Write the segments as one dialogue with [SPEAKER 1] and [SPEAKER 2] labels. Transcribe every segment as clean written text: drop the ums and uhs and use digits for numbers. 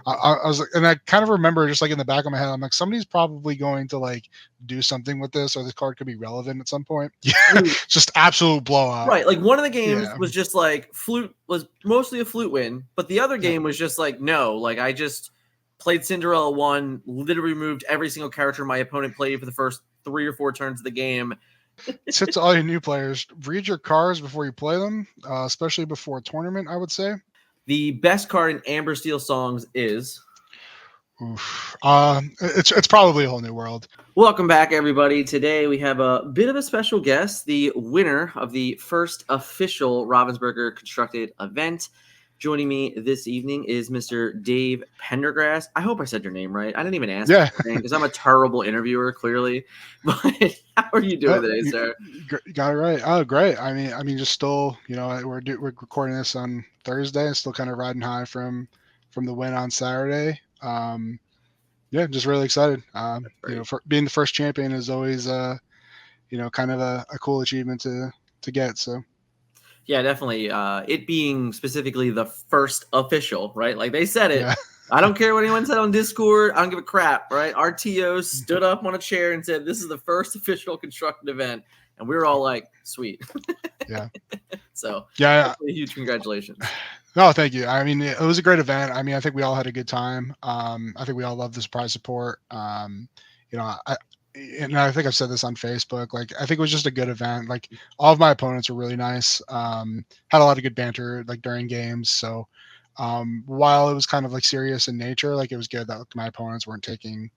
[SPEAKER 1] I was like, and I kind of remember just like in the back of my head, I'm like, somebody's probably going to like do something with this, or this card could be relevant at some point. Yeah, just absolute blowout.
[SPEAKER 2] Right, like one of the games
[SPEAKER 1] Yeah.
[SPEAKER 2] was just like Flute was mostly a Flute win, but the other game was just like, no, like I just played Cinderella 1, literally removed every single character my opponent played for the first 3 or 4 turns of the game.
[SPEAKER 1] Tip to all you new players: read your cards before you play them, especially before a tournament. I would say
[SPEAKER 2] the best card in Amber Steel Songs is.
[SPEAKER 1] Oof. It's probably a whole new world.
[SPEAKER 2] Welcome back, everybody. Today we have a bit of a special guest, the winner of the first official Ravensburger Constructed event. Joining me this evening is Mr. Dave Pendergrass. I hope I said your name right. I didn't even ask your name because I'm a terrible interviewer, clearly. But how are you doing today, sir?
[SPEAKER 1] You got it right. Oh, great. I mean, just still, we're recording this on Thursday. Still kind of riding high from the win on Saturday. Yeah, just really excited. For being the first champion is always, kind of a cool achievement to get. So.
[SPEAKER 2] Yeah, definitely. It being specifically the first official, right? Like they said it.
[SPEAKER 1] Yeah.
[SPEAKER 2] I don't care what anyone said on Discord. I don't give a crap, right? Our TO stood up on a chair and said, this is the first official constructed event. And we were all like, sweet.
[SPEAKER 1] Yeah.
[SPEAKER 2] So,
[SPEAKER 1] yeah.
[SPEAKER 2] Huge congratulations.
[SPEAKER 1] No, thank you. I mean, it was a great event. I mean, I think we all had a good time. I think we all love the surprise support. And I think I've said this on Facebook. Like, I think it was just a good event. Like, all of my opponents were really nice. Had a lot of good banter, like, during games. So, while it was kind of, like, serious in nature, like, it was good that my opponents weren't taking,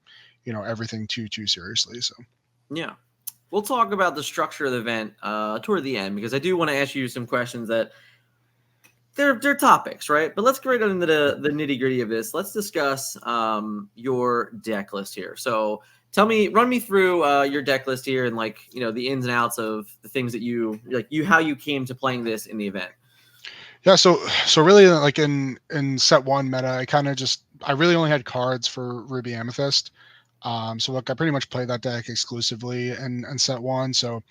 [SPEAKER 1] everything too seriously. So,
[SPEAKER 2] yeah. We'll talk about the structure of the event toward the end, because I do want to ask you some questions that they're topics, right? But let's get right into the nitty gritty of this. Let's discuss your deck list here. So run me through your deck list here and the ins and outs of the things that how you came to playing this in the event.
[SPEAKER 1] Yeah, so really, like in set 1 meta, I really only had cards for Ruby Amethyst. So look, I pretty much played that deck exclusively in set 1. So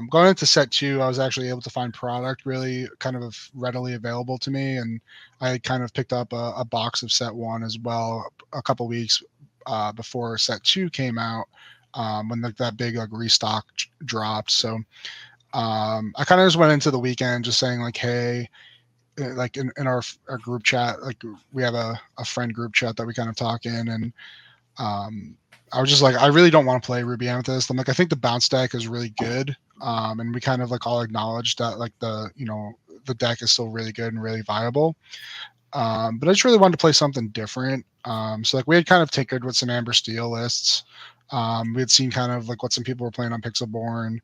[SPEAKER 1] going into set 2, I was actually able to find product really kind of readily available to me, and I kind of picked up a box of set 1 as well a couple weeks before set 2 came out, when that big restock dropped. So I kind of just went into the weekend just saying like, hey, like in our group chat, like we have a friend group chat that we kind of talk in, and I was just like, I really don't want to play Ruby Amethyst. I'm like, I think the bounce deck is really good. And we kind of like all acknowledged that like the deck is still really good and really viable. But I just really wanted to play something different. So like we had kind of tinkered with some Amber Steel lists. We had seen kind of like what some people were playing on Pixelborn.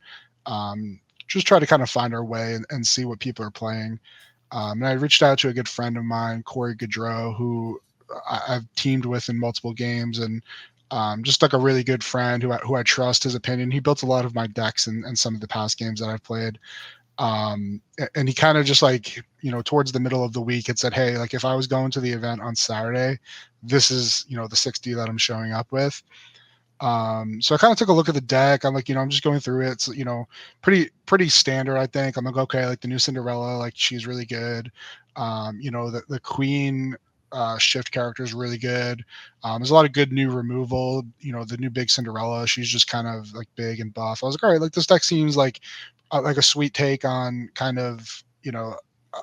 [SPEAKER 1] Just try to kind of find our way and see what people are playing. And I reached out to a good friend of mine, Corey Gaudreau, who I've teamed with in multiple games, and just like a really good friend who I trust his opinion. He built a lot of my decks and some of the past games that I've played. And he kind of just like, towards the middle of the week had said, hey, like if I was going to the event on Saturday, this is, the 60 that I'm showing up with. So I kind of took a look at the deck. I'm like, I'm just going through it. It's, pretty standard, I think. I'm like, okay, like the new Cinderella, like she's really good. The Queen shift character is really good. There's a lot of good new removal. The new big Cinderella, she's just kind of like big and buff. I was like, all right, like this deck seems like a sweet take on kind of,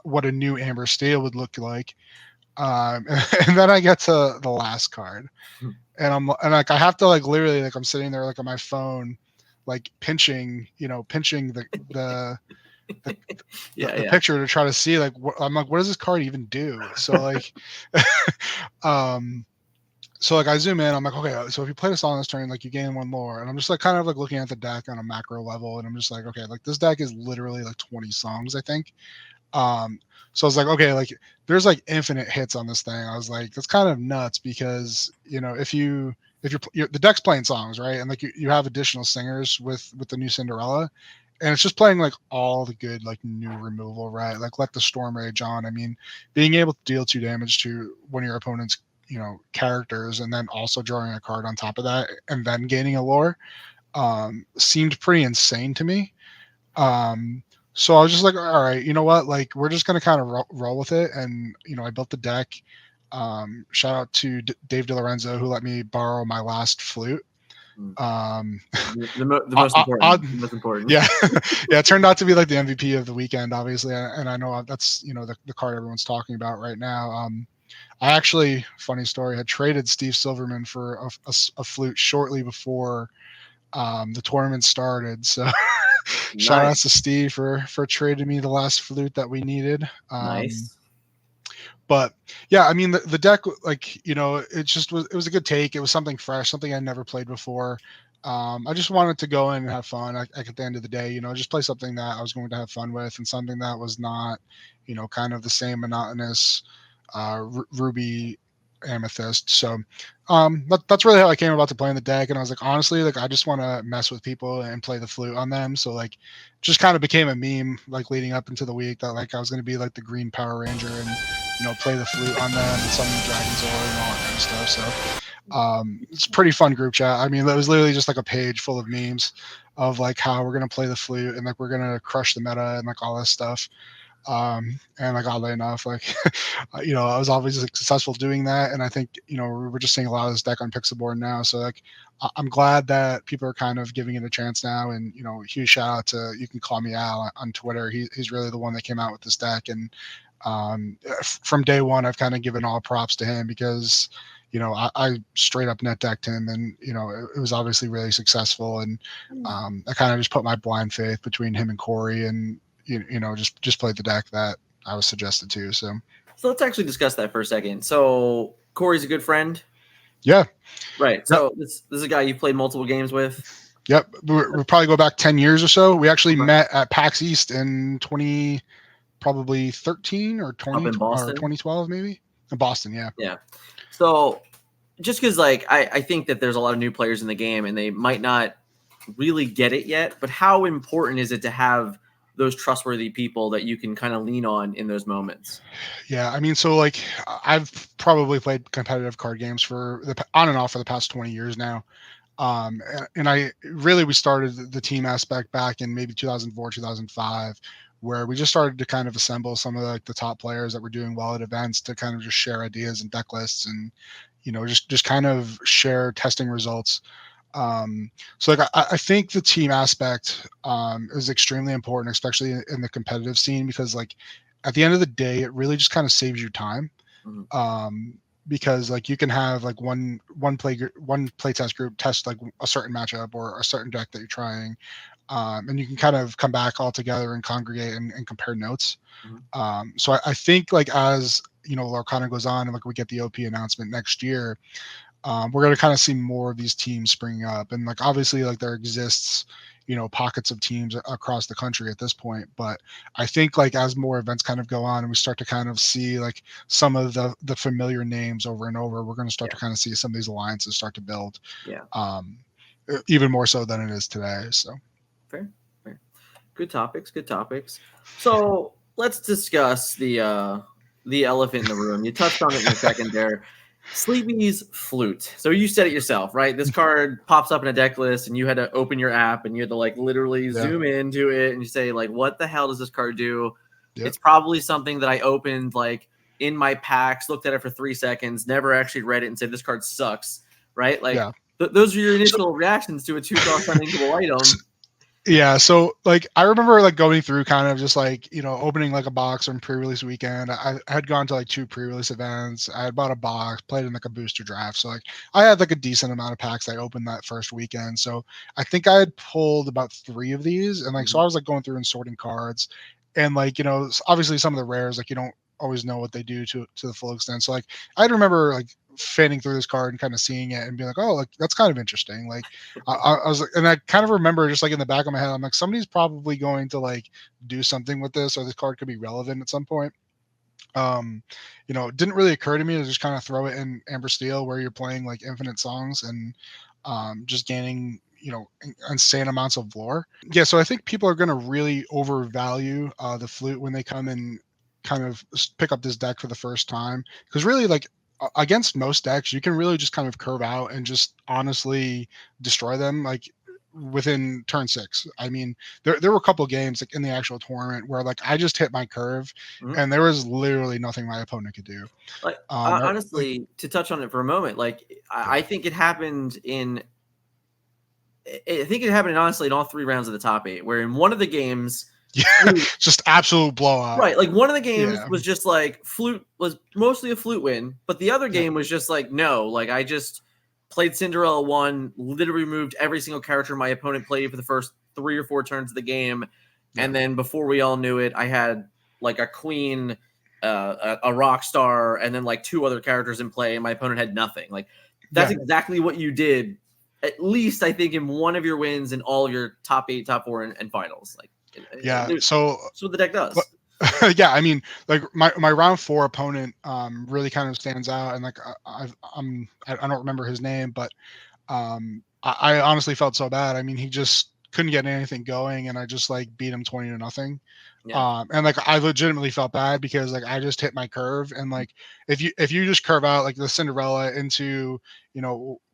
[SPEAKER 1] what a new Amber Steel would look like. And then I get to the last card. And like I have to like literally like I'm sitting there like on my phone, like pinching the picture to try to see like I'm like, what does this card even do? So like, so like I zoom in, I'm like, okay, so if you play this on this turn, like you gain 1 lore, and I'm just like kind of like looking at the deck on a macro level, and I'm just like, okay, like this deck is literally like 20 songs, I think. So I was like, okay, like there's like infinite hits on this thing. I was like, that's kind of nuts because, if you're the deck's playing songs, right? And like you have additional singers with the new Cinderella, and it's just playing like all the good, like new removal, right? Like let the Storm Rage on. I mean, being able to deal 2 damage to one of your opponent's, characters, and then also drawing a card on top of that and then gaining a lore, seemed pretty insane to me. So I was just like, all right, you know what? Like, we're just going to kind of roll with it. And, I built the deck. Shout out to Dave DiLorenzo, who let me borrow my last flute.
[SPEAKER 2] The most important. The most important.
[SPEAKER 1] Yeah. Yeah, it turned out to be like the MVP of the weekend, obviously, and I know that's the card everyone's talking about right now. I actually, funny story, had traded Steve Silverman for a flute shortly before the tournament started. So shout out to Steve for trading me the last flute that we needed.
[SPEAKER 2] Nice.
[SPEAKER 1] But yeah, I mean the deck, like, it was a good take. It was something fresh, something I'd never played before. I just wanted to go in and have fun. At the end of the day, just play something that I was going to have fun with, and something that was not, kind of the same monotonous Ruby Amethyst. So that's really how I came about to playing the deck. And I was like, honestly, like, I just want to mess with people and play the flute on them. So like, just kind of became a meme, like, leading up into the week, that like I was going to be like the green Power Ranger and play the flute on them and summon the Dragon's Ore and all that kind of stuff. So it's a pretty fun group chat. I mean, it was literally just like a page full of memes of like how we're gonna play the flute and like we're gonna crush the meta and like all this stuff. And like, oddly enough, like I was obviously successful doing that, and I think we're just seeing a lot of this deck on Pixelboard now. So like, I'm glad that people are kind of giving it a chance now. And huge shout out to, you can call me Al on Twitter. He's really the one that came out with this deck, and from day one, I've kind of given all props to him because, I straight up net decked him, and, it was obviously really successful. And I kind of just put my blind faith between him and Corey, and, just played the deck that I was suggested to. So
[SPEAKER 2] let's actually discuss that for a second. So Corey's a good friend.
[SPEAKER 1] Yeah.
[SPEAKER 2] Right. So this is a guy you've played multiple games with.
[SPEAKER 1] Yep. We'll probably go back 10 years or so. We actually met at PAX East in 2013 or 2012, maybe, in Boston. Yeah.
[SPEAKER 2] Yeah. So just because, like, I think that there's a lot of new players in the game and they might not really get it yet, but how important is it to have those trustworthy people that you can kind of lean on in those moments?
[SPEAKER 1] Yeah. I mean, so like, I've probably played competitive card games on and off for the past 20 years now. And we started the team aspect back in maybe 2004, 2005, where we just started to kind of assemble some of the top players that were doing well at events to kind of just share ideas and deck lists, and, just kind of share testing results. So like, I think the team aspect is extremely important, especially in the competitive scene, because like, at the end of the day, it really just kind of saves you time. Because like, you can have like one playtest group test like a certain matchup or a certain deck that you're trying, and you can kind of come back all together and congregate and compare notes. So I think, like, as Lorcana goes on and like we get the OP announcement next year, we're going to kind of see more of these teams springing up. And like, obviously, like, there exists pockets of teams across the country at this point, but I think, like, as more events kind of go on and we start to kind of see like some of the familiar names over and over, we're going to start to kind of see some of these alliances start to build, even more so than it is today. So
[SPEAKER 2] fair. Good topics. So let's discuss the elephant in the room. You touched on it in a second there. Sleepy's Flute. So you said it yourself, right? This card pops up in a deck list and you had to open your app and you had to like literally zoom into it and you say, like, what the hell does this card do? It's probably something that I opened like in my packs, looked at it for 3 seconds, never actually read it and said, this card sucks, right? Like, those are your initial reactions to a 2-cost uninkable item.
[SPEAKER 1] Yeah, so like, I remember like going through kind of just like, opening like a box on pre-release weekend. I had gone to like 2 pre-release events. I had bought a box, played in like a booster draft. So like, I had like a decent amount of packs I opened that first weekend. So I think I had pulled about 3 of these, and like, so I was like going through and sorting cards, and like, obviously some of the rares, like, you don't always know what they do to the full extent. So like, I remember like fanning through this card and kind of seeing it and being like, oh, like, that's kind of interesting. Like, I was like, and I kind of remember just like in the back of my head, I'm like, somebody's probably going to like do something with this, or this card could be relevant at some point. It didn't really occur to me to just kind of throw it in Amber Steel, where you're playing like infinite songs and just gaining insane amounts of lore. Yeah, so I think people are going to really overvalue the flute when they come and kind of pick up this deck for the first time, because really, like, against most decks, you can really just kind of curve out and just honestly destroy them. Like, within turn 6. I mean, there were a couple games like in the actual tournament where like I just hit my curve, and there was literally nothing my opponent could do.
[SPEAKER 2] Like
[SPEAKER 1] Like,
[SPEAKER 2] honestly, to touch on it for a moment, like I think it happened in. I think it happened honestly in all 3 rounds of the top 8, where in one of the games,
[SPEAKER 1] yeah, just absolute blowout.
[SPEAKER 2] right? Like one of the games
[SPEAKER 1] Yeah.
[SPEAKER 2] was just like Flute was mostly a Flute win, but the other game was just like no, like I just played Cinderella 1, literally removed every single character my opponent played for the first 3 or 4 turns of the game, and then before we all knew it, I had like a queen, a rock star, and then like 2 other characters in play, and my opponent had nothing. Like that's exactly what you did. At least I think in one of your wins in all of your top 8, top 4, and finals. Like,
[SPEAKER 1] So
[SPEAKER 2] that's what the deck does.
[SPEAKER 1] yeah, I mean, like my round 4 opponent really kind of stands out, and like I don't remember his name, but I honestly felt so bad. I mean, he just couldn't get anything going, and I just like beat him 20-0. And like I legitimately felt bad because like I just hit my curve, and like if you just curve out like the Cinderella into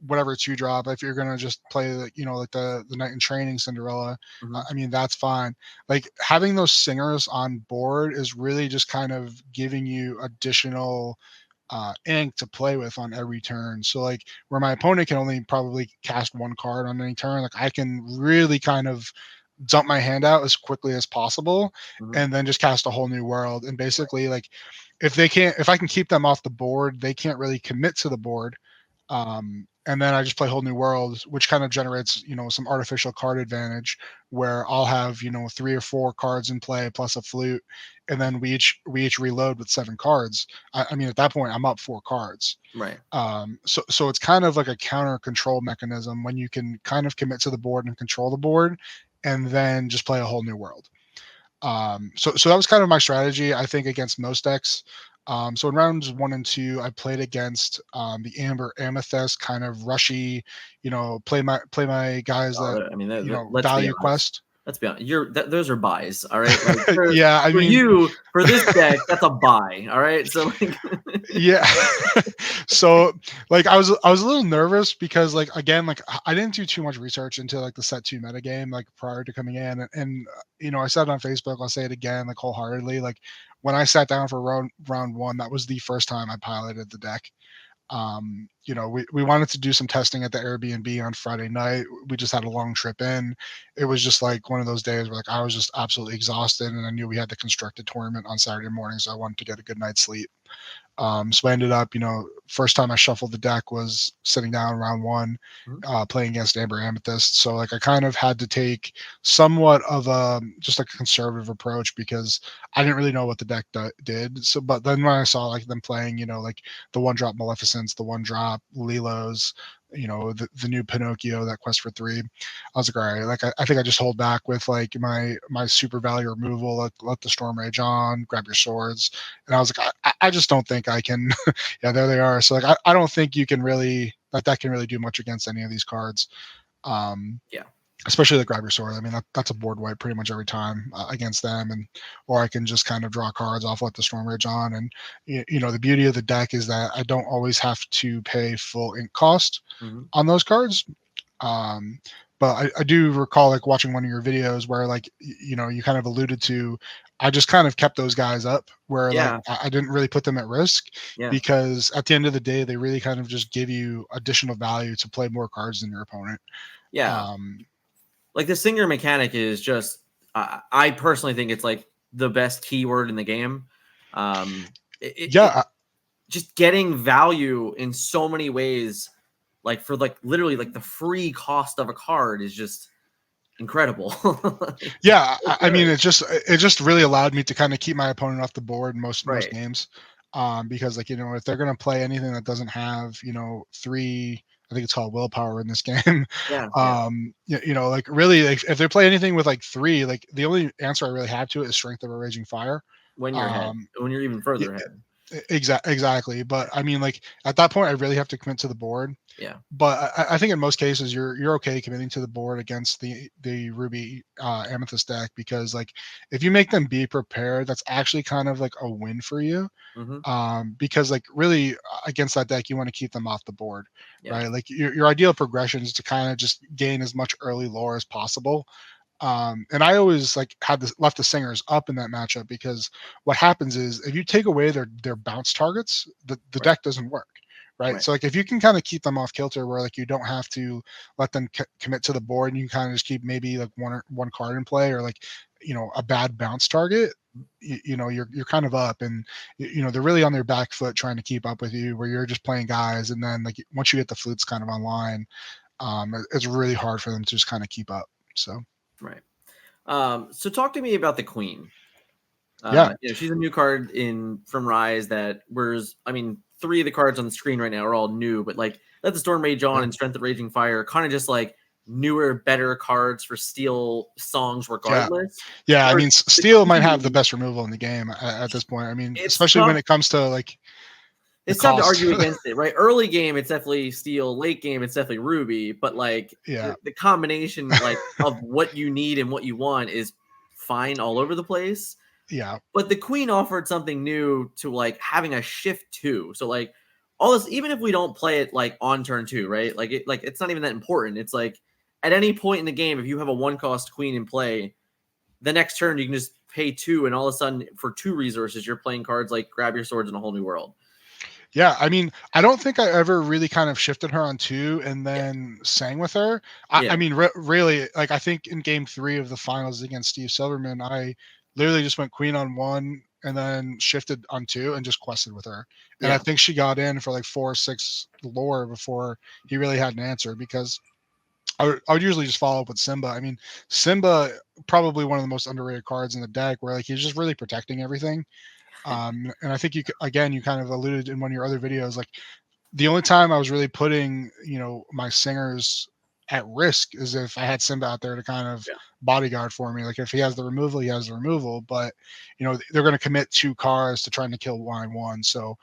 [SPEAKER 1] whatever 2-drop, if you're gonna just play like the Knight in Training Cinderella, I mean that's fine. Like having those singers on board is really just kind of giving you additional ink to play with on every turn. So like where my opponent can only probably cast 1 card on any turn, like I can really kind of dump my hand out as quickly as possible and then just cast a whole new world. And basically like if I can keep them off the board, they can't really commit to the board. And then I just play whole new worlds, which kind of generates, some artificial card advantage where I'll have, 3 or 4 cards in play plus a flute. And then we each reload with 7 cards. I mean, at that point I'm up 4 cards.
[SPEAKER 2] Right.
[SPEAKER 1] So it's kind of like a counter control mechanism when you can kind of commit to the board and control the board and then just play a whole new world. So that was kind of my strategy, I think, against most decks. So in rounds 1 and 2, I played against the Amber Amethyst, kind of rushy, play my guys that
[SPEAKER 2] I mean,
[SPEAKER 1] value quest.
[SPEAKER 2] Let's be honest. Those are buys, all right. Like for this deck, that's a buy, all right. So like,
[SPEAKER 1] yeah. So like I was a little nervous because like again like I didn't do too much research into like the set 2 metagame like prior to coming in, and I said it on Facebook, I'll say it again like wholeheartedly, like when I sat down for round 1, that was the first time I piloted the deck. We wanted to do some testing at the Airbnb on Friday night. We just had a long trip in. It was just like one of those days where like I was just absolutely exhausted, and I knew we had the constructed tournament on Saturday morning, so I wanted to get a good night's sleep. So I ended up, first time I shuffled the deck was sitting down round 1, playing against Amber Amethyst. So like I kind of had to take somewhat of just a conservative approach because I didn't really know what the deck did. So, but then when I saw like them playing, like the 1-drop Maleficents, the 1-drop Lilos, the new Pinocchio, that quest for 3, I was like, all right, like I think I just hold back with like my super value removal, let the Storm Rage on, grab your swords. And I was like, I just don't think I can. Yeah, there they are. So like I don't think you can really that can really do much against any of these cards. Especially the grab your sword. I mean that's a board wipe pretty much every time against them, or I can just kind of draw cards off, let the Storm Rage on. And the beauty of the deck is that I don't always have to pay full ink cost on those cards. But I do recall like watching one of your videos where like you kind of alluded to, I just kind of kept those guys up where like I didn't really put them at risk because at the end of the day they really kind of just give you additional value to play more cards than your opponent.
[SPEAKER 2] Like the singer mechanic is just I personally think it's like the best keyword in the game. Just getting value in so many ways, like for like literally like the free cost of a card is just incredible.
[SPEAKER 1] I mean it just really allowed me to kind of keep my opponent off the board in most games, because like if they're going to play anything that doesn't have 3, I think it's called willpower in this game. Like really like, if they play anything with like 3, like the only answer I really have to it is Strength of a Raging Fire
[SPEAKER 2] when you're ahead, when you're even further ahead.
[SPEAKER 1] Exactly. But I mean, like at that point, I really have to commit to the board.
[SPEAKER 2] Yeah.
[SPEAKER 1] But I think in most cases you're okay committing to the board against the Ruby Amethyst deck, because like if you make them be prepared, that's actually kind of like a win for you.
[SPEAKER 2] Mm-hmm.
[SPEAKER 1] Because like really against that deck, you want to keep them off the board,
[SPEAKER 2] Yeah.
[SPEAKER 1] right? Like your ideal progression is to kind of just gain as much early lore as possible. And I always like had left the singers up in that matchup, because what happens is if you take away their bounce targets, the
[SPEAKER 2] Right.
[SPEAKER 1] deck doesn't work. Right.
[SPEAKER 2] Right.
[SPEAKER 1] So like if you can kind of keep them off kilter where like you don't have to let them commit to the board, and you kind of just keep maybe like one card in play, or like, a bad bounce target, you're kind of up, and they're really on their back foot trying to keep up with you, where you're just playing guys, and then like once you get the flutes kind of online, it's really hard for them to just kind of keep up. So
[SPEAKER 2] Right. So talk to me about the Queen.
[SPEAKER 1] yeah.
[SPEAKER 2] She's a new card from Rise that I mean, 3 of the cards on the screen right now are all new, but like Let the Storm Rage On and Strength of Raging Fire are kind of just like newer, better cards for Steel songs regardless.
[SPEAKER 1] Yeah, I mean, Steel might have the best removal in the game at this point. I mean, especially when it comes to like
[SPEAKER 2] it's tough to argue against it, right? Early game, it's definitely Steel. Late game, it's definitely Ruby. But like the combination like of what you need and what you want is fine all over the place.
[SPEAKER 1] Yeah.
[SPEAKER 2] But the Queen offered something new to like having a shift 2. So like all this, even if we don't play it like on turn 2, right? Like it's not even that important. It's like at any point in the game, if you have a 1-cost Queen in play, the next turn you can just pay 2, and all of a sudden for 2 resources, you're playing cards like Grab Your Swords in a Whole New World.
[SPEAKER 1] Yeah, I mean, I don't think I ever really kind of shifted her on 2 and then sang with her. I mean, really, like I think in game 3 of the finals against Steve Silverman, I literally just went Queen on 1 and then shifted on 2 and just quested with her. And I think she got in for like 4 or 6 lore before he really had an answer, because I would usually just follow up with Simba. I mean, Simba, probably one of the most underrated cards in the deck, where like he's just really protecting everything. And I think you kind of alluded in one of your other videos, like the only time I was really putting, my singers at risk is if I had Simba out there to kind of bodyguard for me. Like if he has the removal, he has the removal, but they're going to commit 2 cards to trying to kill one. So,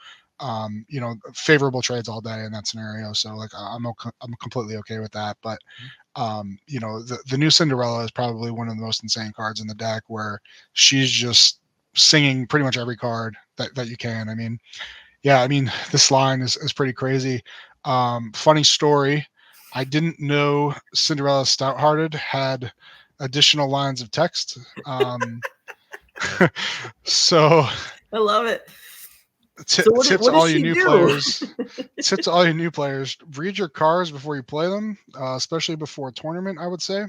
[SPEAKER 1] favorable trades all day in that scenario. So like I'm completely okay with that. But the new Cinderella is probably one of the most insane cards in the deck, where she's just singing pretty much every card that you can. I mean, this line is pretty crazy. Funny story. I didn't know Cinderella Stouthearted had additional lines of text. So
[SPEAKER 2] I love it.
[SPEAKER 1] Tips to all you new players. Tips to all your new players: read your cards before you play them, especially before a tournament, I would say.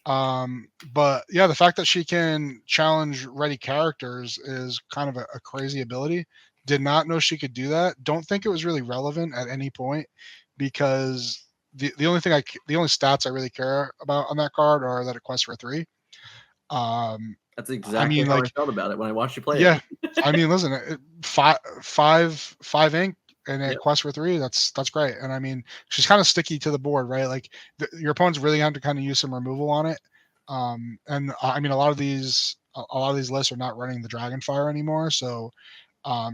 [SPEAKER 1] But yeah, the fact that she can challenge ready characters is kind of a crazy ability. Did not know she could do that. Don't think it was really relevant at any point, because the only stats I really care about on that card are that it quests for 3.
[SPEAKER 2] That's exactly how I felt about it when I watched you play
[SPEAKER 1] it.
[SPEAKER 2] Yeah,
[SPEAKER 1] I mean, listen, five ink and it quests for 3. That's great. And I mean, she's kind of sticky to the board, right? Like your opponents really have to kind of use some removal on it. And I mean, a lot of these lists are not running the Dragonfire anymore, so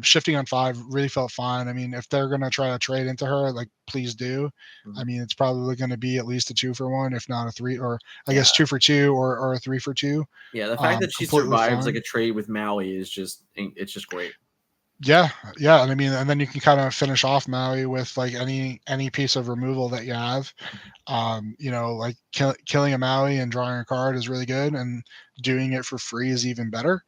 [SPEAKER 1] shifting on 5 really felt fine. I mean, if they're gonna try to trade into her, like please do. I mean, it's probably going to be at least a 2 for 1, if not a 3, or I guess 2 for 2, or a 3 for 2.
[SPEAKER 2] Yeah, the fact that she survives like a trade with Maui is just great.
[SPEAKER 1] Yeah, and I mean, and then you can kind of finish off Maui with like any piece of removal that you have. Like killing a Maui and drawing a card is really good, and doing it for free is even better.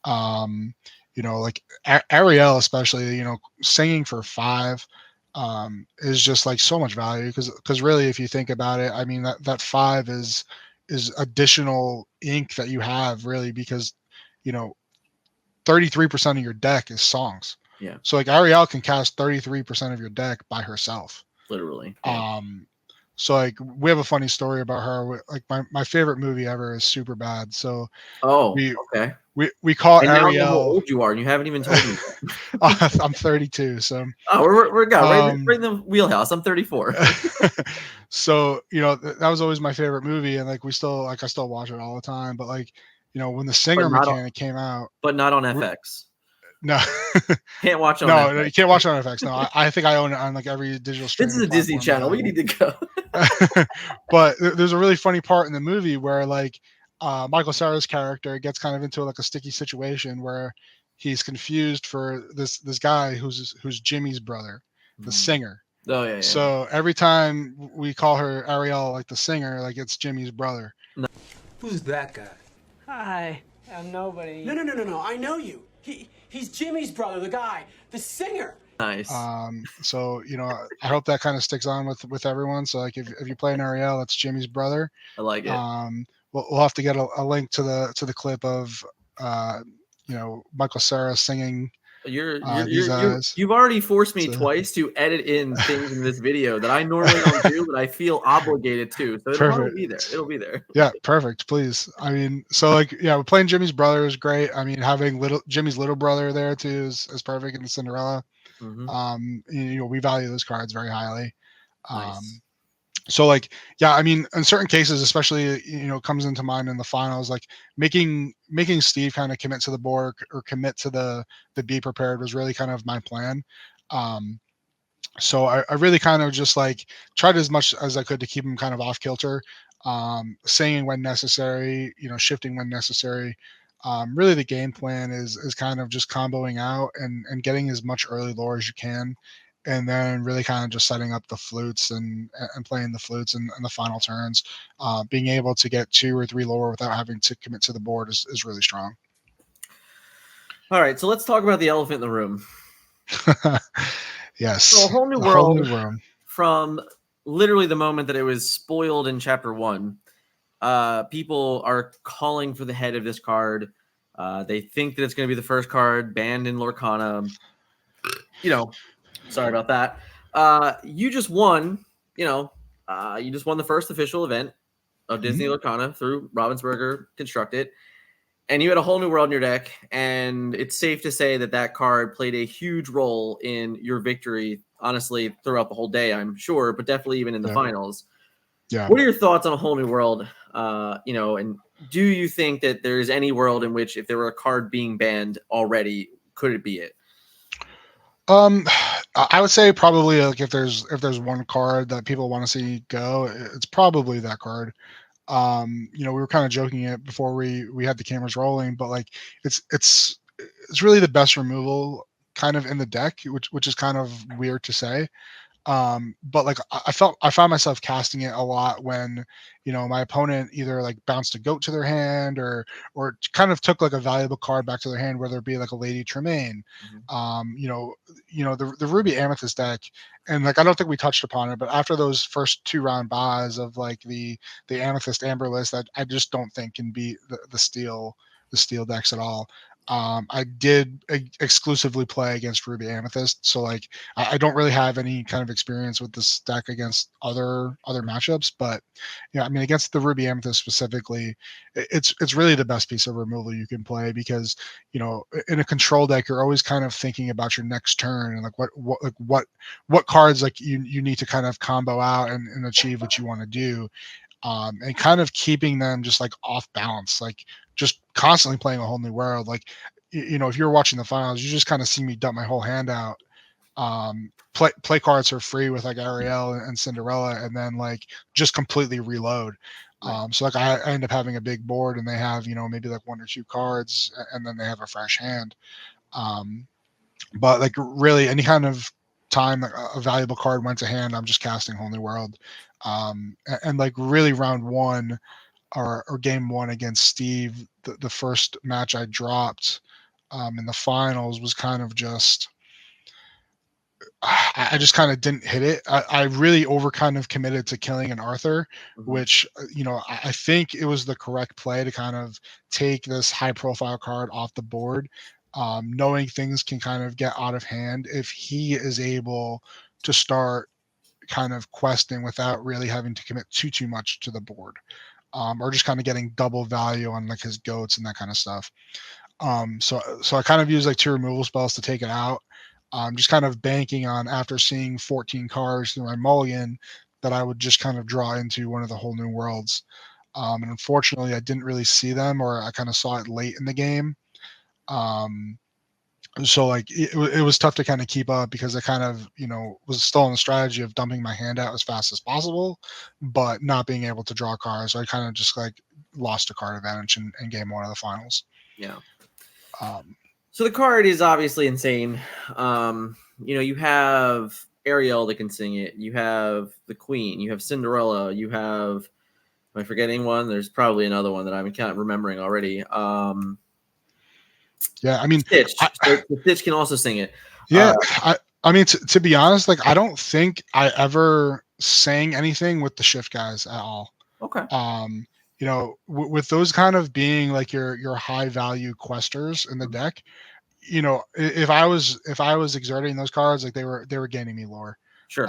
[SPEAKER 1] Like Ariel, especially, singing for 5 is just like so much value, because really, if you think about it, I mean that 5 is additional ink that you have, really, because 33% of your deck is songs.
[SPEAKER 2] Yeah.
[SPEAKER 1] So like Ariel can cast 33% of your deck by herself.
[SPEAKER 2] Literally. Yeah.
[SPEAKER 1] So like we have a funny story about her. Like my favorite movie ever is Superbad. So
[SPEAKER 2] okay.
[SPEAKER 1] We call
[SPEAKER 2] and
[SPEAKER 1] Ariel.
[SPEAKER 2] Now I know how old you are, and you haven't even told me.
[SPEAKER 1] I'm 32. So
[SPEAKER 2] we're right in the wheelhouse. I'm 34.
[SPEAKER 1] So that was always my favorite movie, and like I still watch it all the time. But like when the singer mechanic came out,
[SPEAKER 2] but not on FX.
[SPEAKER 1] No,
[SPEAKER 2] Can't watch on
[SPEAKER 1] no,
[SPEAKER 2] Netflix.
[SPEAKER 1] you can't watch it on FX. No, I think I own it on like every digital
[SPEAKER 2] This is
[SPEAKER 1] streaming
[SPEAKER 2] a Disney
[SPEAKER 1] platform
[SPEAKER 2] Channel. We
[SPEAKER 1] available.
[SPEAKER 2] need to go.
[SPEAKER 1] But there's a really funny part in the movie where like Michael Cera's character gets kind of into like a sticky situation where he's confused for this guy who's Jimmy's brother, the singer.
[SPEAKER 2] Oh yeah, yeah.
[SPEAKER 1] So every time we call her Ariel, like the singer, like it's Jimmy's brother.
[SPEAKER 2] No.
[SPEAKER 3] Who's that guy?
[SPEAKER 4] Hi, I'm nobody.
[SPEAKER 3] No. I know you. He's Jimmy's brother, the guy, the singer.
[SPEAKER 2] Nice.
[SPEAKER 1] So I hope that kind of sticks on with everyone. So like if you play an Ariel, that's Jimmy's brother.
[SPEAKER 2] I like it.
[SPEAKER 1] We'll have to get a link to the clip of Michael Cera singing.
[SPEAKER 2] You've already forced me twice to edit in things in this video that I normally don't do, but I feel obligated to. So it'll probably be there. It'll be there.
[SPEAKER 1] Yeah, perfect. Please. I mean, so like, yeah, playing Jimmy's brother is great. I mean, having Jimmy's little brother there too is perfect in the Cinderella.
[SPEAKER 2] Mm-hmm.
[SPEAKER 1] We value those cards very highly.
[SPEAKER 2] Nice.
[SPEAKER 1] So like, yeah, I mean, in certain cases, especially, comes into mind in the finals, like making Steve kind of commit to the board or commit to the be prepared was really kind of my plan. So I really kind of just like tried as much as I could to keep him kind of off kilter, saying when necessary, shifting when necessary. Really the game plan is kind of just comboing out and getting as much early lore as you can. And then really kind of just setting up the flutes and playing the flutes in the final turns. Being able to get 2 or 3 lore without having to commit to the board is really strong.
[SPEAKER 2] All right, so let's talk about the elephant in the room.
[SPEAKER 1] Yes.
[SPEAKER 2] So a whole new world from literally the moment that it was spoiled in Chapter 1. People are calling for the head of this card. They think that it's going to be the first card banned in Lorcana. Sorry about that. You just won, you just won the first official event of Disney Lorcana through Ravensburger Constructed. And you had a whole new world in your deck. And it's safe to say that card played a huge role in your victory, honestly, throughout the whole day, I'm sure, but definitely even in the finals.
[SPEAKER 1] Yeah.
[SPEAKER 2] What are your thoughts on a whole new world? And do you think that there's any world in which if there were a card being banned already, could it be it?
[SPEAKER 1] I would say probably like if there's one card that people want to see go, it's probably that card. We were kind of joking it before we had the cameras rolling, but like it's really the best removal kind of in the deck, which is kind of weird to say. But like I found myself casting it a lot when my opponent either like bounced a goat to their hand or kind of took like a valuable card back to their hand, whether it be like a Lady Tremaine. The Ruby Amethyst deck, and like I don't think we touched upon it, but after those first 2 round buys of like the Amethyst Amber list, that I just don't think can beat the steel decks at all. I did exclusively play against Ruby Amethyst, so like I don't really have any kind of experience with this deck against other matchups. But I mean against the Ruby Amethyst specifically, it's really the best piece of removal you can play because in a control deck you're always kind of thinking about your next turn and like what cards like you need to kind of combo out and achieve what you want to do. And kind of keeping them just like off balance, like just constantly playing a whole new world. Like, if you're watching the finals, you just kind of see me dump my whole hand out. Play cards for free with like Ariel and Cinderella, and then like just completely reload. So like I end up having a big board, and they have maybe like 1 or 2 cards, and then they have a fresh hand. But like really, any kind of time that a valuable card went to hand, I'm just casting whole new world. And like really round 1 or game 1 against Steve, the first match I dropped in the finals was kind of just I just kind of didn't hit it. I really over kind of committed to killing an Arthur, which I think it was the correct play to kind of take this high profile card off the board, knowing things can kind of get out of hand if he is able to start kind of questing without really having to commit too much to the board, or just kind of getting double value on like his goats and that kind of stuff. So I kind of use like 2 removal spells to take it out. Just kind of banking on after seeing 14 cards through my mulligan that I would just kind of draw into one of the whole new worlds. And unfortunately, I didn't really see them, or I kind of saw it late in the game. So like it was tough to kind of keep up because I kind of, was still on the strategy of dumping my hand out as fast as possible, but not being able to draw cards. So I kind of just like lost a card advantage in game one of the finals.
[SPEAKER 2] Yeah.
[SPEAKER 1] Um,
[SPEAKER 2] So the card is obviously insane. You have Ariel that can sing it. You have the Queen. You have Cinderella. You have. Am I forgetting one? There's probably another one that I'm kind of remembering already.
[SPEAKER 1] yeah, I mean,
[SPEAKER 2] Stitch. So Stitch can also sing it.
[SPEAKER 1] yeah, I mean, to be honest, like I don't think I ever sang anything with the shift guys at all.
[SPEAKER 2] Okay.
[SPEAKER 1] With those kind of being like your high value questers in the deck, if I was exerting those cards, like they were gaining me lore.
[SPEAKER 2] Sure.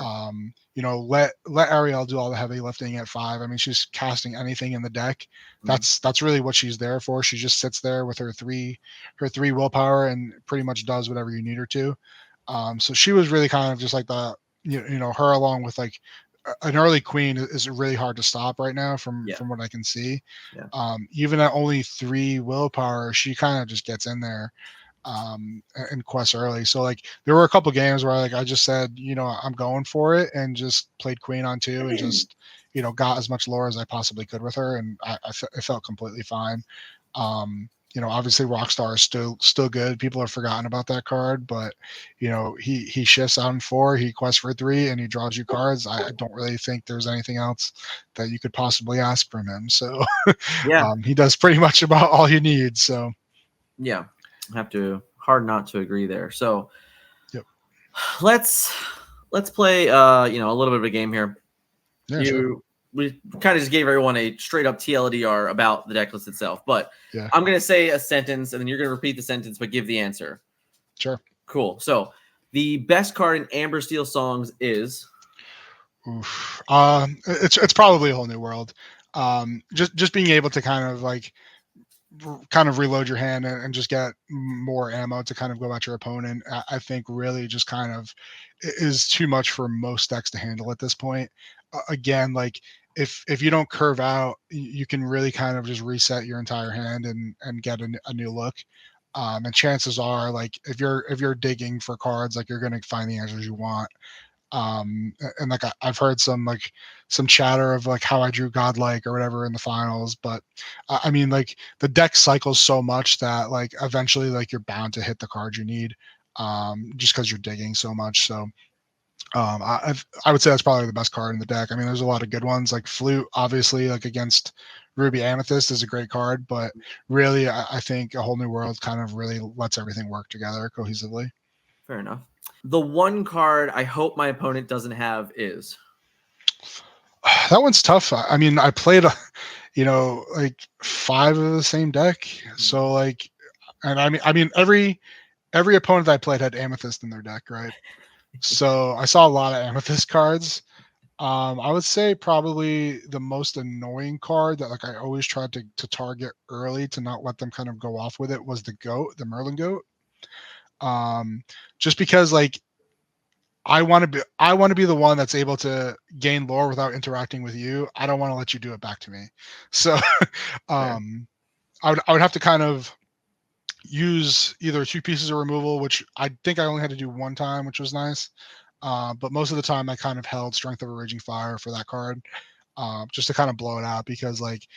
[SPEAKER 1] Let Ariel do all the heavy lifting at 5. I mean, she's casting anything in the deck. That's really what she's there for. She just sits there with her three willpower and pretty much does whatever you need her to. So she was really kind of just like the her, along with like an early queen, is really hard to stop right now from what I can see.
[SPEAKER 2] Yeah.
[SPEAKER 1] Even at only 3 willpower, she kind of just gets in there and quests early. So like there were a couple games where like I just said, I'm going for it, and just played queen on 2 and just got as much lore as I possibly could with her, and it felt completely fine. Obviously Rockstar is still good. People have forgotten about that card, but he shifts on 4, he quests for 3, and he draws you cards. I don't really think there's anything else that you could possibly ask from him. So
[SPEAKER 2] Yeah.
[SPEAKER 1] he does pretty much about all you need. So
[SPEAKER 2] yeah, I have to hard not to agree there. So
[SPEAKER 1] yep.
[SPEAKER 2] Let's play a little bit of a game here.
[SPEAKER 1] Yeah, sure.
[SPEAKER 2] We kind of just gave everyone a straight up TLDR about the deck list itself, but
[SPEAKER 1] yeah.
[SPEAKER 2] I'm going to say a sentence and then you're going to repeat the sentence, but give the answer.
[SPEAKER 1] Sure.
[SPEAKER 2] Cool. So the best card in Amber Steel Songs is.
[SPEAKER 1] Oof. It's probably a whole new world. Just being able to kind of reload your hand and just get more ammo to kind of go at your opponent, I think really just kind of is too much for most decks to handle at this point. Again, like if you don't curve out, you can really kind of just reset your entire hand and get a new look. And chances are, like if you're digging for cards, like you're going to find the answers you want. And like I've heard some chatter of like how I drew godlike or whatever in the finals, but I mean, like the deck cycles so much that like eventually like you're bound to hit the card you need, just because you're digging so much. So I would say that's probably the best card in the deck. I mean, there's a lot of good ones, like Flute, obviously, like against Ruby Amethyst is a great card, but really I think A Whole New World kind of really lets everything work together cohesively.
[SPEAKER 2] Fair enough. The one card I hope my opponent doesn't have is.
[SPEAKER 1] That one's tough. I mean, I played, like 5 of the same deck. So like, and I mean, every opponent I played had Amethyst in their deck, right? So I saw a lot of Amethyst cards. I would say probably the most annoying card that like I always tried to target early to not let them kind of go off with it was the Merlin goat. Just because like I want to be the one that's able to gain lore without interacting with you. I don't want to let you do it back to me. So I would have to kind of use either 2 pieces of removal, which I think I only had to do 1 time, which was nice. But most of the time I kind of held Strength of a Raging Fire for that card, just to kind of blow it out, because like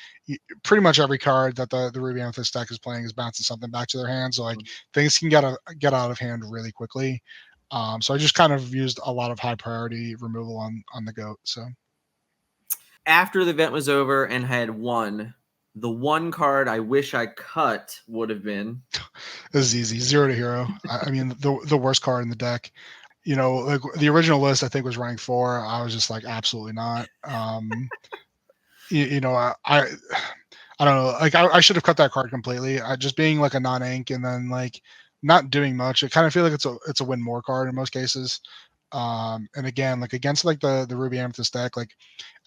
[SPEAKER 1] pretty much every card that the Ruby Amethyst deck is playing is bouncing something back to their hand. So like things can get out of hand really quickly. So I just kind of used a lot of high priority removal on the goat. So
[SPEAKER 2] after the event was over and had won, the one card I wish I cut would have been.
[SPEAKER 1] This is easy. 0 to hero. I mean, the worst card in the deck. Like the original list I think was rank 4. I was just like, absolutely not. I don't know. Like I should have cut that card completely. Just being like a non-ink and then like not doing much. I kind of feel like it's a win more card in most cases. And again, like against like the Ruby Amethyst deck, like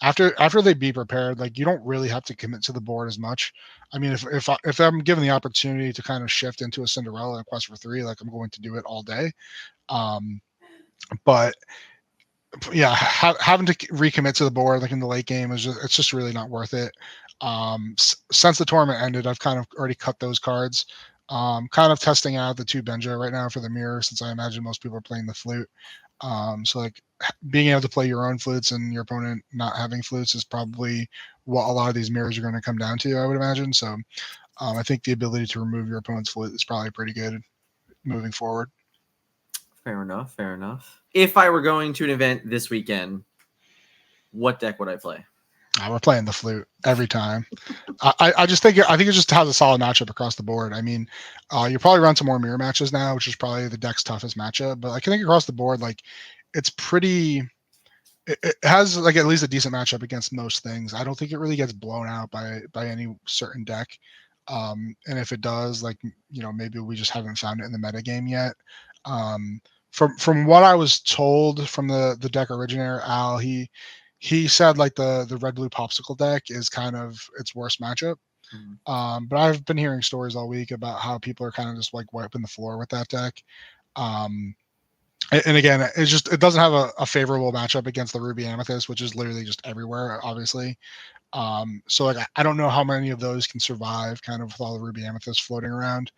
[SPEAKER 1] after they be prepared, like you don't really have to commit to the board as much. I mean, if I'm given the opportunity to kind of shift into a Cinderella and quest for 3, like I'm going to do it all day. But yeah, having to recommit to the board like in the late game it's just really not worth it. Since the tournament ended, I've kind of already cut those cards. Kind of testing out the 2 Benja right now for the mirror, since I imagine most people are playing the flute. So like being able to play your own flutes and your opponent not having flutes is probably what a lot of these mirrors are going to come down to, I would imagine. So I think the ability to remove your opponent's flute is probably pretty good moving forward.
[SPEAKER 2] Fair enough. Fair enough. If I were going to an event this weekend, what deck would I play?
[SPEAKER 1] We're playing the flute every time. I just think it just has a solid matchup across the board. I mean, you probably run some more mirror matches now, which is probably the deck's toughest matchup. But I think across the board, like it's pretty. It has like at least a decent matchup against most things. I don't think it really gets blown out by any certain deck. And if it does, like maybe we just haven't found it in the meta game yet. From what I was told from the deck originator Al, he said like the red blue popsicle deck is kind of its worst matchup. But I've been hearing stories all week about how people are kind of just like wiping the floor with that deck. And again, it doesn't have a favorable matchup against the Ruby Amethyst, which is literally just everywhere, obviously. So like I don't know how many of those can survive kind of with all the Ruby Amethyst floating around.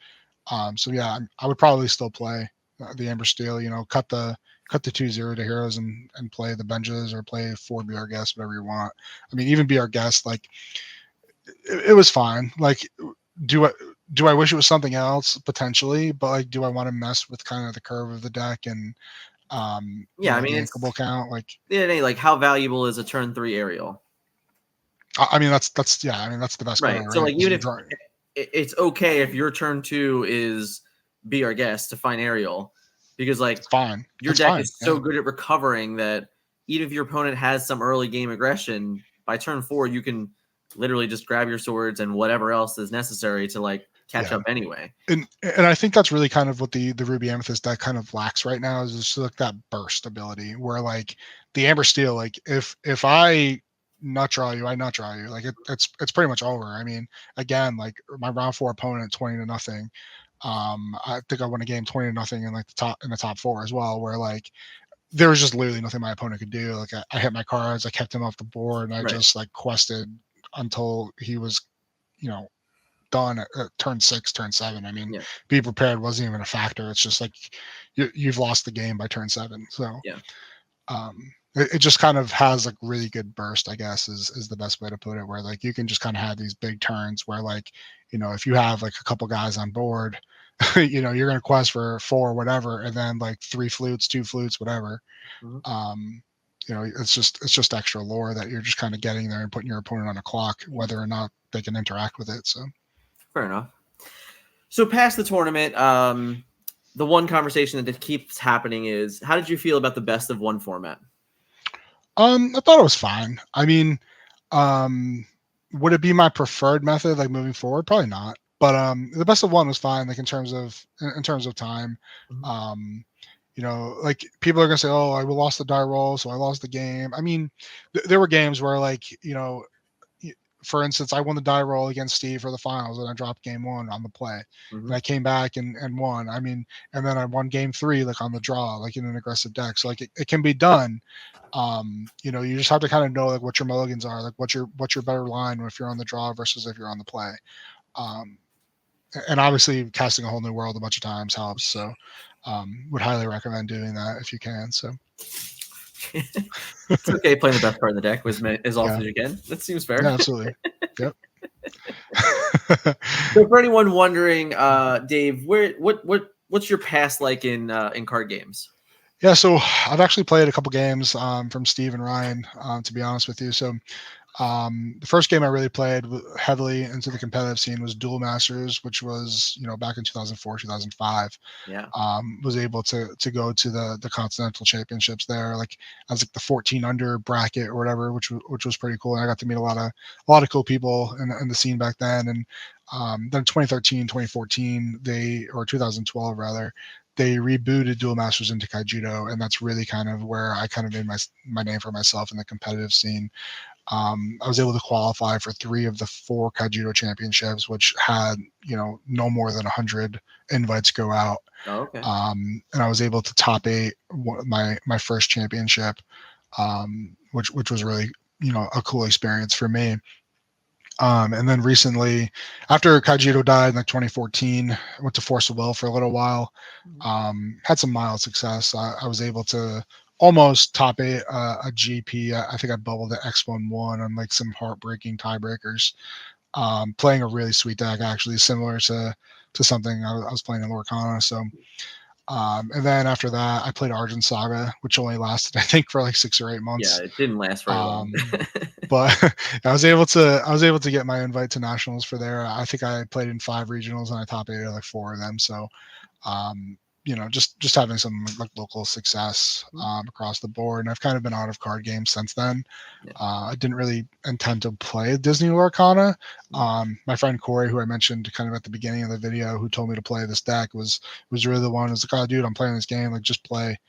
[SPEAKER 1] So yeah, I would probably still play the Amber Steel, cut the 2-0 to heroes and play the Benjas or play 4 Be Our Guest, whatever you want. I mean, even Be Our Guest, like it was fine. Like, do I wish it was something else potentially? But like, do I want to mess with kind of the curve of the deck and
[SPEAKER 2] I mean, it's
[SPEAKER 1] count? Like,
[SPEAKER 2] like how valuable is a turn 3 aerial?
[SPEAKER 1] I mean, that's the best
[SPEAKER 2] right.
[SPEAKER 1] card,
[SPEAKER 2] So
[SPEAKER 1] right?
[SPEAKER 2] like, even if it's okay if your turn 2 is Be Our Guest to find aerial, because like
[SPEAKER 1] it's fine.
[SPEAKER 2] Your deck is so good at recovering that even if your opponent has some early game aggression, by turn 4 you can literally just grab your swords and whatever else is necessary to like catch up anyway.
[SPEAKER 1] And I think that's really kind of what the Ruby Amethyst deck kind of lacks right now, is just like that burst ability where like the Amber Steel, like if I nut draw you, I nut draw you. Like it's pretty much over. I mean, again, like my round 4 opponent 20-0. I think I won a game 20-0 in like the top 4 as well, where like there was just literally nothing my opponent could do. Like I hit my cards, I kept him off the board, and I just like quested until he was, done at turn 6, turn 7. I mean, be prepared wasn't even a factor. It's just like you've lost the game by turn 7. So it just kind of has like really good burst, I guess, is the best way to put it, where like you can just kind of have these big turns where like, if you have like a couple guys on board, you're going to quest for 4 whatever, and then like 3 flutes, 2 flutes, whatever. It's just extra lore that you're just kind of getting there and putting your opponent on a clock, whether or not they can interact with it. So
[SPEAKER 2] fair enough. So past the tournament, the one conversation that keeps happening is, how did you feel about the best of 1 format?
[SPEAKER 1] I thought it was fine. I mean, would it be my preferred method like moving forward? Probably not. But the best of 1 was fine, like in terms of time. Like people are gonna say, "Oh, I lost the die roll, so I lost the game." I mean, there were games where like, for instance, I won the die roll against Steve for the finals, and I dropped game 1 on the play, and I came back and won. I mean, and then I won game 3 like on the draw, like in an aggressive deck. So like it can be done. You just have to kind of know like what your mulligans are, like what's your better line if you're on the draw versus if you're on the play. And obviously casting a whole new world a bunch of times helps. So would highly recommend doing that if you can. So
[SPEAKER 2] it's okay playing the best card in the deck as often as you can. That seems fair.
[SPEAKER 1] Yeah, absolutely. Yep.
[SPEAKER 2] So for anyone wondering, Dave, what's your past like in card games?
[SPEAKER 1] Yeah, so I've actually played a couple games from Steve and Ryan, to be honest with you. So the first game I really played heavily into the competitive scene was Duel Masters, which was back in 2004, 2005.
[SPEAKER 2] Yeah.
[SPEAKER 1] Was able to go to the Continental Championships there, like as like the 14 under bracket or whatever, which was pretty cool. And I got to meet a lot of cool people in the scene back then. And then 2013, 2014, 2012 rather, they rebooted Duel Masters into Kaijudo, and that's really kind of where I kind of made my name for myself in the competitive scene. I was able to qualify for 3 of the 4 Kaijudo championships, which had, no more than 100 invites go out.
[SPEAKER 2] Oh, okay.
[SPEAKER 1] And I was able to top 8 my first championship, which was really, a cool experience for me. And then recently, after Kajito died in like 2014, I went to Force of Will for a little while. Had some mild success. I was able to almost top a GP. I think I bubbled at X11 on like some heartbreaking tiebreakers. Playing a really sweet deck, actually, similar to something I was playing in Lorcana. So, and then after that, I played Argent Saga, which only lasted, I think, for like 6 or 8 months.
[SPEAKER 2] Yeah, it didn't last very long.
[SPEAKER 1] But I was able to get my invite to nationals for there. I think I played in 5 regionals and I top 8 like 4 of them. So, just having some like local success across the board. And I've kind of been out of card games since then.
[SPEAKER 2] Yeah.
[SPEAKER 1] I didn't really intend to play Disney Lorcana. My friend Corey, who I mentioned kind of at the beginning of the video, who told me to play this deck, was really the one who's like, "Oh, dude, I'm playing this game. Like, just play.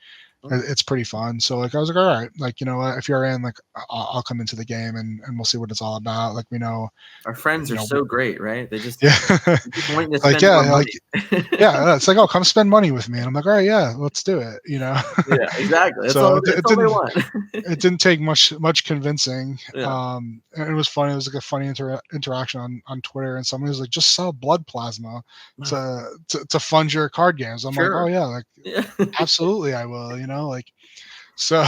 [SPEAKER 1] It's pretty fun." So like I was like, all right, like, you know what, if you're in, like, I'll come into the game and we'll see what it's all about. Like, we know
[SPEAKER 2] Our friends are so great, right? They just
[SPEAKER 1] yeah,
[SPEAKER 2] just wanting to
[SPEAKER 1] like,
[SPEAKER 2] spend
[SPEAKER 1] yeah,
[SPEAKER 2] more
[SPEAKER 1] like,
[SPEAKER 2] money.
[SPEAKER 1] yeah, it's like, oh, come spend money with me, and I'm like, all right, yeah, let's do it,
[SPEAKER 2] Yeah, exactly. That's
[SPEAKER 1] So
[SPEAKER 2] all they want.
[SPEAKER 1] it didn't take much convincing.
[SPEAKER 2] Yeah.
[SPEAKER 1] And it was funny. It was like a funny interaction on Twitter, and somebody was like, just sell blood plasma to fund your card games. I'm like,
[SPEAKER 2] Sure.
[SPEAKER 1] oh yeah, like,
[SPEAKER 2] Yeah.
[SPEAKER 1] absolutely I will, like. So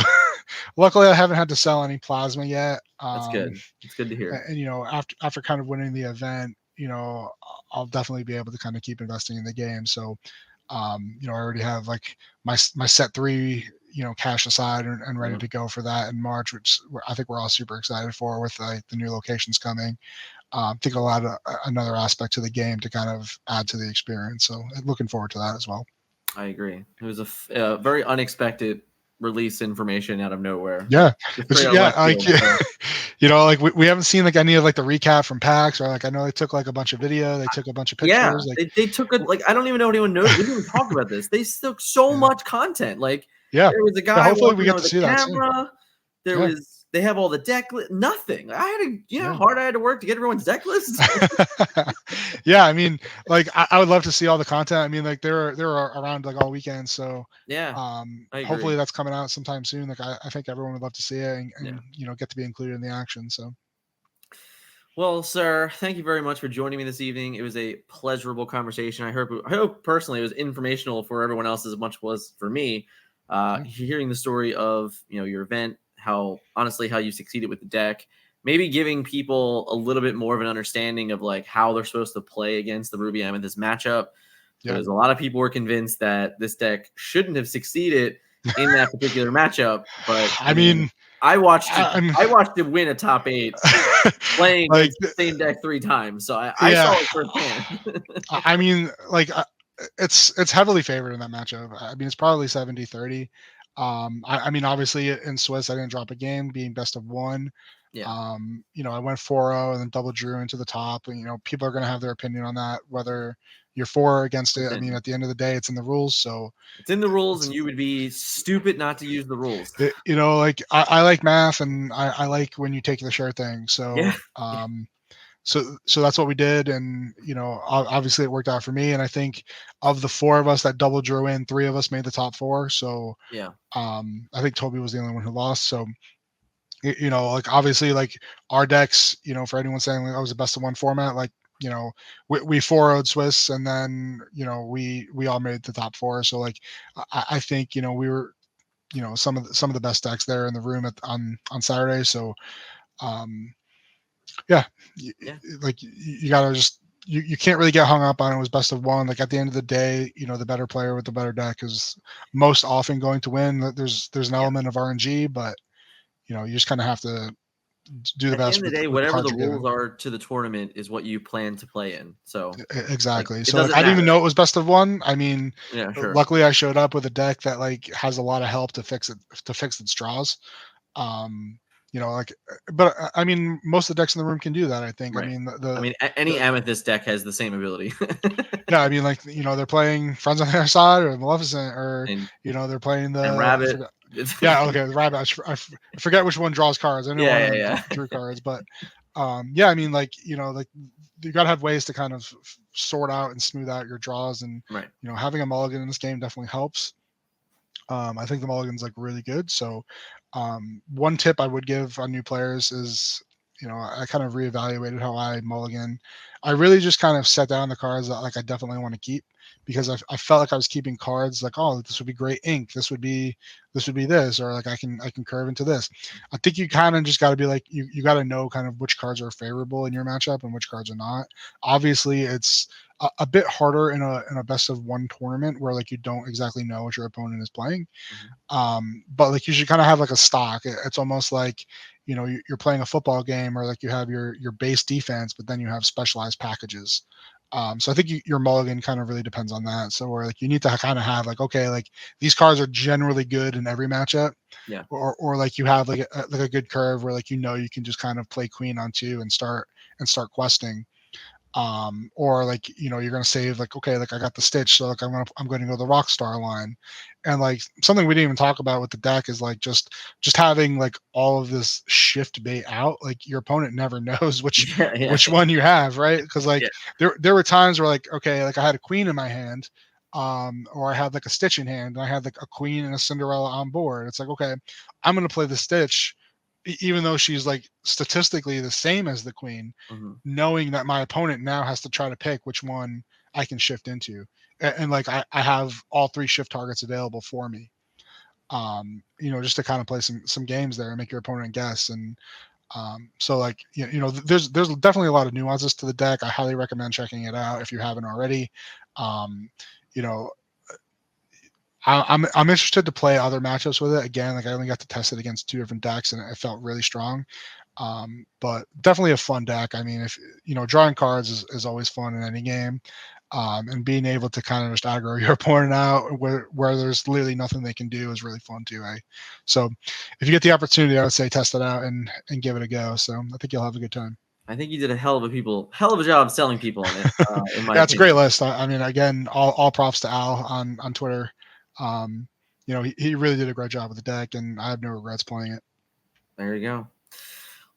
[SPEAKER 1] luckily I haven't had to sell any plasma yet.
[SPEAKER 2] That's good. It's good to hear.
[SPEAKER 1] And after kind of winning the event, I'll definitely be able to kind of keep investing in the game. So I already have like my set 3, cash aside and ready to go for that in March, which I think we're all super excited for, with like the new locations coming. I think it'll add another aspect to the game to kind of add to the experience. So looking forward to that as well.
[SPEAKER 2] I agree. It was a very unexpected release information out of nowhere.
[SPEAKER 1] Yeah,
[SPEAKER 2] Just straight out
[SPEAKER 1] like,
[SPEAKER 2] left field, so.
[SPEAKER 1] like we haven't seen like any of like the recap from PAX, or like, I know they took like a bunch of video, they took a bunch of pictures.
[SPEAKER 2] Yeah,
[SPEAKER 1] Like
[SPEAKER 2] they took I don't even know anyone knows. We didn't even talk about this. They took so much content. Like,
[SPEAKER 1] yeah,
[SPEAKER 2] there was a guy
[SPEAKER 1] hopefully
[SPEAKER 2] walking
[SPEAKER 1] we get
[SPEAKER 2] around
[SPEAKER 1] to
[SPEAKER 2] with
[SPEAKER 1] see
[SPEAKER 2] a
[SPEAKER 1] that soon.
[SPEAKER 2] camera. There
[SPEAKER 1] Yeah.
[SPEAKER 2] was they have all the deck nothing. I had to hard I had to work to get everyone's deck lists.
[SPEAKER 1] Yeah, I mean, like, I would love to see all the content. I mean, like, they're around like all weekend, so
[SPEAKER 2] Yeah, I agree.
[SPEAKER 1] hopefully that's coming out sometime soon. Like, I think everyone would love to see it and
[SPEAKER 2] Yeah.
[SPEAKER 1] get to be included in the action. So
[SPEAKER 2] Well, sir, thank you very much for joining me this evening. It was a pleasurable conversation. I hope personally it was informational for everyone else as much as it was for me. Hearing the story of your event, how you succeeded with the deck, maybe giving people a little bit more of an understanding of like how they're supposed to play against the Ruby Amethyst matchup. Because a lot of people were convinced that this deck shouldn't have succeeded in that particular matchup, but
[SPEAKER 1] I mean,
[SPEAKER 2] I watched it win a top 8 playing
[SPEAKER 1] like
[SPEAKER 2] the same deck 3 times, so I
[SPEAKER 1] yeah.
[SPEAKER 2] saw it firsthand.
[SPEAKER 1] I mean, like, it's heavily favored in that matchup. I mean, it's probably 70-30. I mean, obviously in Swiss, I didn't drop a game, being best of 1.
[SPEAKER 2] Yeah.
[SPEAKER 1] I went 4-0 and then double drew into the top, and people are going to have their opinion on that, whether you're for or against it. I mean, at the end of the day, it's in the rules, so
[SPEAKER 2] it's in the rules, and you would be stupid not to use the rules.
[SPEAKER 1] Like, I like math, and I like when you take the sure thing. So so that's what we did, and obviously it worked out for me. And I think of the 4 of us that double drew in, 3 of us made the top 4. So I think Toby was the only one who lost. So like, obviously, like, our decks, for anyone saying like, that was the best of 1 format, like, we 4-0'd Swiss, and then we all made the top 4. So like, I think we were some of the best decks there in the room on Saturday. So like, you gotta just you can't really get hung up on it was best of 1. Like, at the end of the day, the better player with the better deck is most often going to win. There's an element of RNG, but you just kind of have to do the best.
[SPEAKER 2] At the end of the day, whatever the rules are to the tournament is what you plan to play in. So
[SPEAKER 1] exactly.
[SPEAKER 2] Like,
[SPEAKER 1] so like, I didn't even know it was best of 1. I mean,
[SPEAKER 2] sure.
[SPEAKER 1] Luckily I showed up with a deck that like has a lot of help to fix its draws. Like, but I mean, most of the decks in the room can do that, I think.
[SPEAKER 2] Right.
[SPEAKER 1] I mean,
[SPEAKER 2] any Amethyst deck has the same ability.
[SPEAKER 1] Yeah, I mean, like, they're playing Friends on their side or Maleficent, or they're playing the
[SPEAKER 2] Rabbit.
[SPEAKER 1] Yeah, okay, the Rabbit. I forget which one draws cards. I know one of them drew cards, but I mean, like, like, you gotta have ways to kind of sort out and smooth out your draws, and having a mulligan in this game definitely helps. I think the mulligan's like really good. So one tip I would give on new players is I kind of reevaluated how I mulligan. I really just kind of set down the cards that like I definitely want to keep, because I felt like I was keeping cards like, oh, this would be great ink. This would be this, or like I can curve into this. I think you kind of just got to be like, you got to know kind of which cards are favorable in your matchup and which cards are not. Obviously, it's a bit harder in a best of one tournament where like you don't exactly know what your opponent is playing. But like you should kind of have like a stock. It's almost like, you're playing a football game, or like you have your base defense, but then you have specialized packages. So I think your mulligan kind of really depends on that. So where like you need to kind of have like, okay, like these cards are generally good in every matchup.
[SPEAKER 2] Yeah.
[SPEAKER 1] Or like you have like a good curve where like, you can just kind of play queen on 2 and start questing. Or like, you're going to save like, okay, like I got the stitch, so like I'm going to go the rock star line. And like something we didn't even talk about with the deck is like just having like all of this shift bait out. Like your opponent never knows which one you have, right? Because like there were times where like, okay, like I had a queen in my hand, or I had like a stitch in hand, and I had like a queen and a Cinderella on board. It's like, okay, I'm going to play the stitch even though she's like statistically the same as the queen, knowing that my opponent now has to try to pick which one I can shift into. And like I have all 3 shift targets available for me. Just to kind of play some games there and make your opponent guess. And so like, there's definitely a lot of nuances to the deck. I highly recommend checking it out if you haven't already. You know, I'm interested to play other matchups with it. Again, like I only got to test it against 2 different decks, and it felt really strong. But definitely a fun deck. I mean, if drawing cards is always fun in any game. And being able to kind of just aggro your opponent out where there's literally nothing they can do is really fun too. So if you get the opportunity, I would say test it out and give it a go. So I think you'll have a good time.
[SPEAKER 2] I think you did a hell of a job selling people on it. In my
[SPEAKER 1] yeah, it's
[SPEAKER 2] opinion.
[SPEAKER 1] a great list. I mean, again, all props to Al on Twitter. He really did a great job with the deck, and I have no regrets playing it.
[SPEAKER 2] There you go.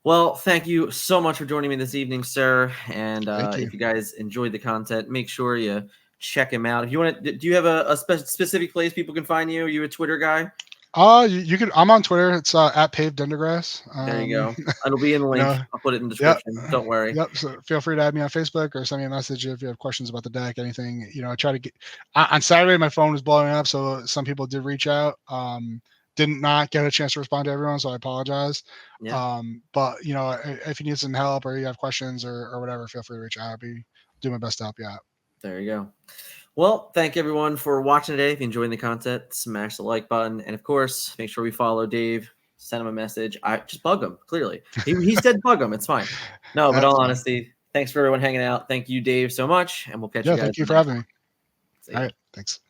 [SPEAKER 2] Well, thank you so much for joining me this evening, sir. And if you guys enjoyed the content, make sure you check him out. If you want to, do you have a specific place people can find you? Are you a Twitter guy?
[SPEAKER 1] You can. I'm on Twitter. It's at Dave Pendergrass.
[SPEAKER 2] There you go. It'll be in the link. I'll put it in the description. Yep. Don't worry.
[SPEAKER 1] Yep. So feel free to add me on Facebook or send me a message if you have questions about the deck, anything. I try to get on Saturday. My phone was blowing up, so some people did reach out. Did not get a chance to respond to everyone, so I apologize.
[SPEAKER 2] Yeah.
[SPEAKER 1] But if you need some help or you have questions or whatever, feel free to reach out. I'll do my best to help you out.
[SPEAKER 2] There you go. Well, thank everyone for watching today. If you enjoyed the content, smash the like button. And of course, make sure we follow Dave. Send him a message. I just bug him, clearly. He said bug him. It's fine. No, but all honesty, thanks for everyone hanging out. Thank you, Dave, so much. And we'll catch you guys.
[SPEAKER 1] Thank you for having me. All right. Thanks.